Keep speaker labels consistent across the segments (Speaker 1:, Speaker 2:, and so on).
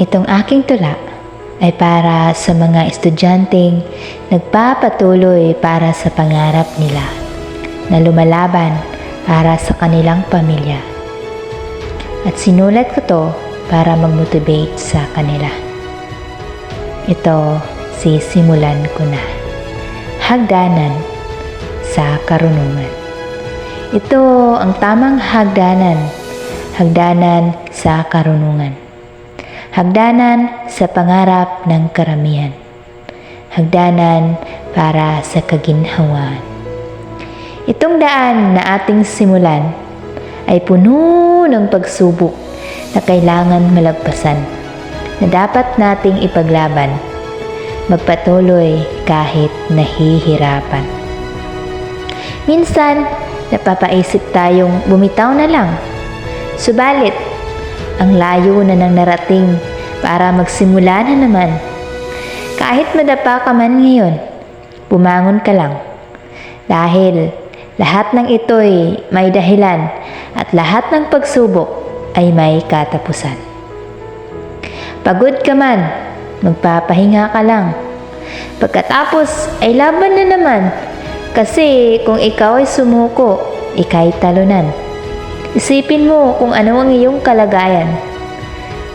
Speaker 1: Itong aking tula ay para sa mga estudyanteng nagpapatuloy para sa pangarap nila, na lumalaban para sa kanilang pamilya. At sinulat ko to para mag-motivate sa kanila. Ito, sisimulan ko na. Hagdanan sa karunungan. Ito ang tamang hagdanan sa karunungan. Hagdanan sa pangarap ng karamihan. Hagdanan para sa kaginhawaan. Itong daan na ating simulan ay puno ng pagsubok na kailangan malagpasan, na dapat nating ipaglaban, magpatuloy kahit nahihirapan. Minsan, napapaisip tayong bumitaw na lang. Subalit, ang layo na nang narating para magsimula na naman. Kahit madapa ka man ngayon, bumangon ka lang. Dahil lahat ng ito'y may dahilan at lahat ng pagsubok ay may katapusan. Pagod ka man, magpapahinga ka lang. Pagkatapos ay laban na naman, kasi kung ikaw ay sumuko, ika'y talunan. Isipin mo kung ano ang iyong kalagayan.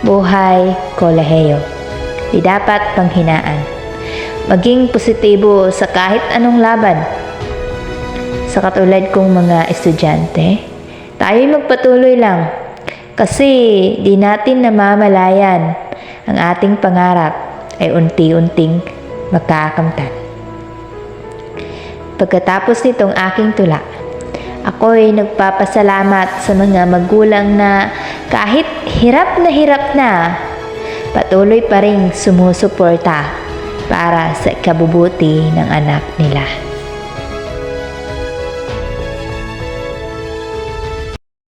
Speaker 1: Buhay, kolehiyo. Di dapat panghinaan. Maging positibo sa kahit anong laban. Sa katulad kong mga estudyante, tayo'y magpatuloy lang. Kasi di natin namamalayan ang ating pangarap ay unti-unting makakamtan. Pagkatapos nitong aking tula, ako'y nagpapasalamat sa mga magulang na kahit hirap na, patuloy pa ring sumusuporta para sa ikabubuti ng anak nila.